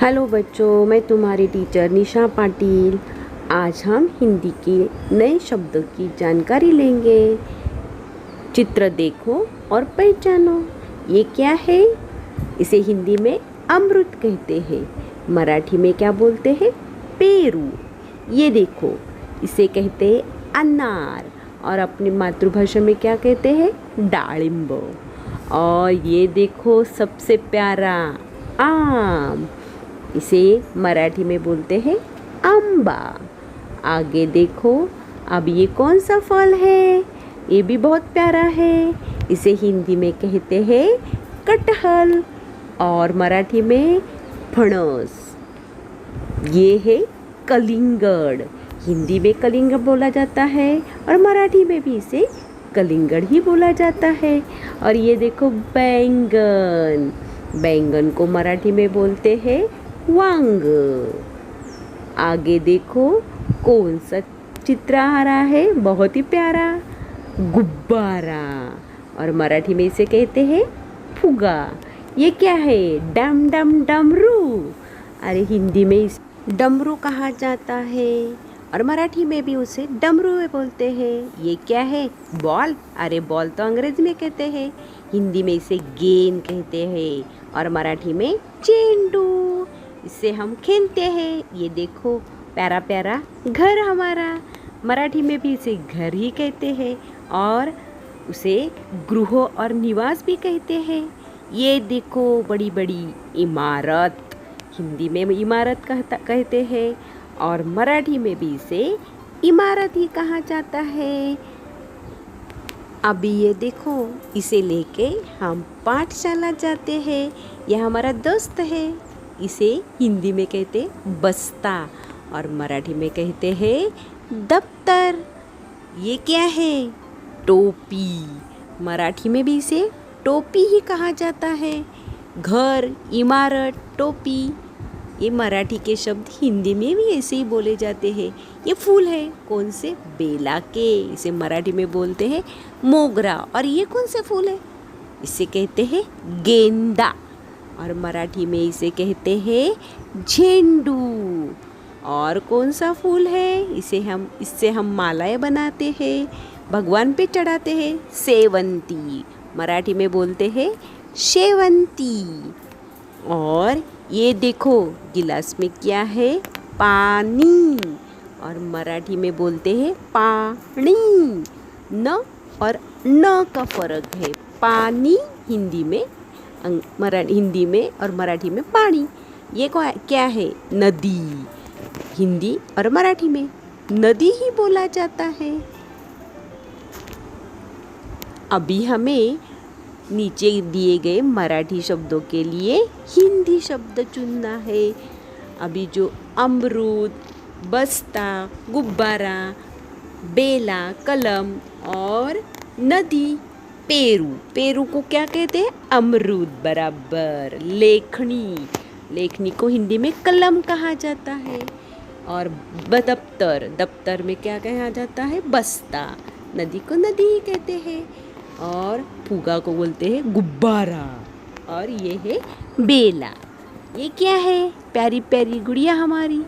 Hello बच्चों, मैं तुम्हारी टीचर निशा पाटिल। आज हम हिंदी के नए शब्दों की जानकारी लेंगे। चित्र देखो और पहचानो। ये क्या है? इसे हिंदी में अमरूद कहते हैं। मराठी में क्या बोलते हैं? पेरू। ये देखो, इसे कहते हैं अनार। और अपनी मातृभाषा में क्या कहते हैं? डाळिंब। और ये देखो, सबसे प्यारा आम। इसे मराठी में बोलते हैं आंबा। आगे देखो, अब ये कौन सा फल है? ये भी बहुत प्यारा है। इसे हिंदी में कहते हैं कटहल और मराठी में फणस। ये है कलिंगड़। हिंदी में कलिंगड़ बोला जाता है और मराठी में भी इसे कलिंगड़ ही बोला जाता है। और ये देखो बैंगन। बैंगन को मराठी में बोलते हैं वांग। आगे देखो, कौन सा चित्र आ रहा है? बहुत ही प्यारा, गुब्बारा। और मराठी में इसे कहते हैं फुगा। ये क्या है? डम डम डमरू। अरे हिंदी में इस डमरू कहा जाता है और मराठी में भी उसे डमरू बोलते हैं। ये क्या है? बॉल। अरे बॉल तो अंग्रेजी में कहते हैं, हिंदी में इसे गेंद कहते हैं और मराठी में चेंडू। इससे हम खेलते हैं। ये देखो, प्यारा प्यारा घर हमारा। मराठी में भी इसे घर ही कहते हैं और उसे गृह और निवास भी कहते हैं। ये देखो, बड़ी बड़ी इमारत। हिंदी में इमारत कहते हैं और मराठी में भी इसे इमारत ही कहा जाता है। अभी ये देखो, इसे लेके हम पाठशाला जाते हैं। यह हमारा दोस्त है। इसे हिंदी में कहते बस्ता और मराठी में कहते हैं दफ्तर। ये क्या है? टोपी। मराठी में भी इसे टोपी ही कहा जाता है। घर, इमारत, टोपी, ये मराठी के शब्द हिंदी में भी ऐसे ही बोले जाते हैं। ये फूल है, कौन से? बेला के। इसे मराठी में बोलते हैं मोगरा। और ये कौन से फूल है? इसे कहते हैं गेंदा और मराठी में इसे कहते हैं झेंडू। और कौन सा फूल है? इससे हम मालाएं बनाते हैं, भगवान पे चढ़ाते हैं। सेवंती। मराठी में बोलते हैं शेवंती। और ये देखो, गिलास में क्या है? पानी। और मराठी में बोलते हैं पानी। न और न का फर्क है। पानी हिंदी में और मराठी में पानी। ये क्या है? नदी। हिंदी और मराठी में नदी ही बोला जाता है। अभी हमें नीचे दिए गए मराठी शब्दों के लिए हिंदी शब्द चुनना है। अभी जो अमरूद, बस्ता, गुब्बारा, बेला, कलम और नदी, पेरू। पेरू को क्या कहते हैं? अमरूद बराबर। लेखनी। लेखनी को हिंदी में कलम कहा जाता है। और दफ्तर। दफ्तर में क्या कहा जाता है? बस्ता। नदी को नदी ही कहते हैं। और फुगा को बोलते हैं गुब्बारा। और ये है बेला। ये क्या है? प्यारी प्यारी गुड़िया हमारी।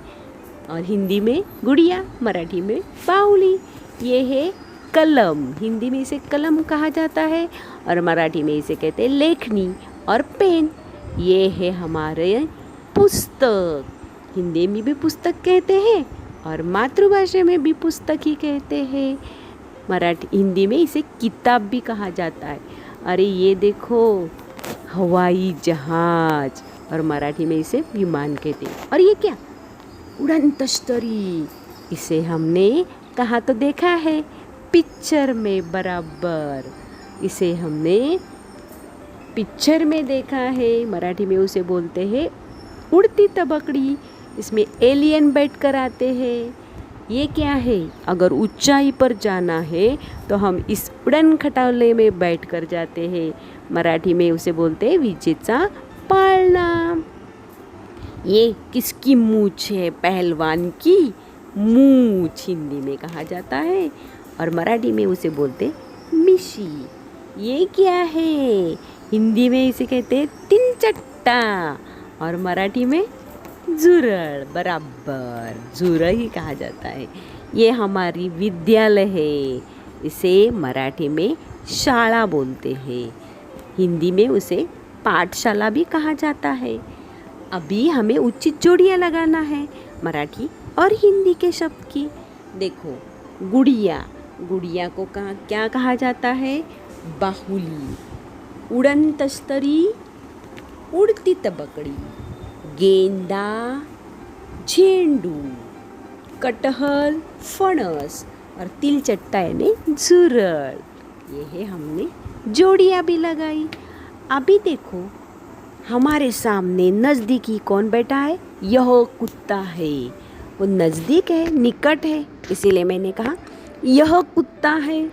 और हिंदी में गुड़िया, मराठी में बाहुली। ये है कलम। हिंदी में इसे कलम कहा जाता है और मराठी में इसे कहते हैं लेखनी और पेन। ये है हमारे पुस्तक। हिंदी में भी पुस्तक कहते हैं और मातृभाषा में भी पुस्तक ही कहते हैं। हिंदी में इसे किताब भी कहा जाता है। अरे ये देखो, हवाई जहाज। और मराठी में इसे विमान कहते हैं। और ये क्या? उड़न तश्तरी। इसे हमने कहाँ तो देखा है? पिक्चर में बराबर। इसे हमने पिक्चर में देखा है। मराठी में उसे बोलते हैं उड़ती तबकड़ी। इसमें एलियन बैठ कर आते हैं। ये क्या है? अगर ऊंचाई पर जाना है तो हम इस उड़न खटोले में बैठ कर जाते हैं। मराठी में उसे बोलते हैं विजेचा पाळणा। ये किसकी मूछ है? पहलवान की मूछ हिंदी में कहा जाता है और मराठी में उसे बोलते मिशी। ये क्या है? हिंदी में इसे कहते हैं तिलचट्टा और मराठी में झुरड़, बराबर, झुरड़ ही कहा जाता है। ये हमारी विद्यालय है, इसे मराठी में शाळा बोलते हैं, हिंदी में उसे पाठशाला भी कहा जाता है। अभी हमें उचित जोड़ियाँ लगाना है मराठी और हिंदी के शब्द की। देखो, गुड़िया, गुड़िया को क्या कहा जाता है? बाहुली। उड़न तस्तरी, उड़ती तबकड़ी। गेंदा, झेंडू। कटहल, फणस। और तिलचट्टा यानी झुरड़। ये है हमने जोड़ियाँ भी लगाई। अभी देखो, हमारे सामने नज़दीकी कौन बैठा है? यह कुत्ता है। वो नज़दीक है, निकट है, इसीलिए मैंने कहा यह कुत्ता है।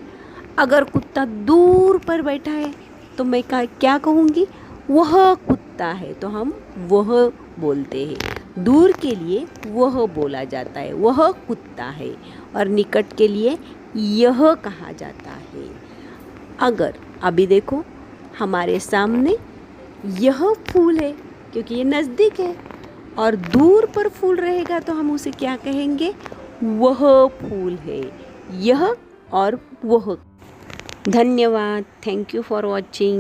अगर कुत्ता दूर पर बैठा है तो मैं क्या कहूँगी? वह कुत्ता है, तो हम वह बोलते हैं। दूर के लिए वह बोला जाता है, वह कुत्ता है। और निकट के लिए यह कहा जाता है। अगर अभी देखो, हमारे सामने यह फूल है, क्योंकि ये नज़दीक है, और दूर पर फूल रहेगा तो हम उसे क्या कहेंगे? वह फूल है। यह और वह। धन्यवाद। Thank you for watching.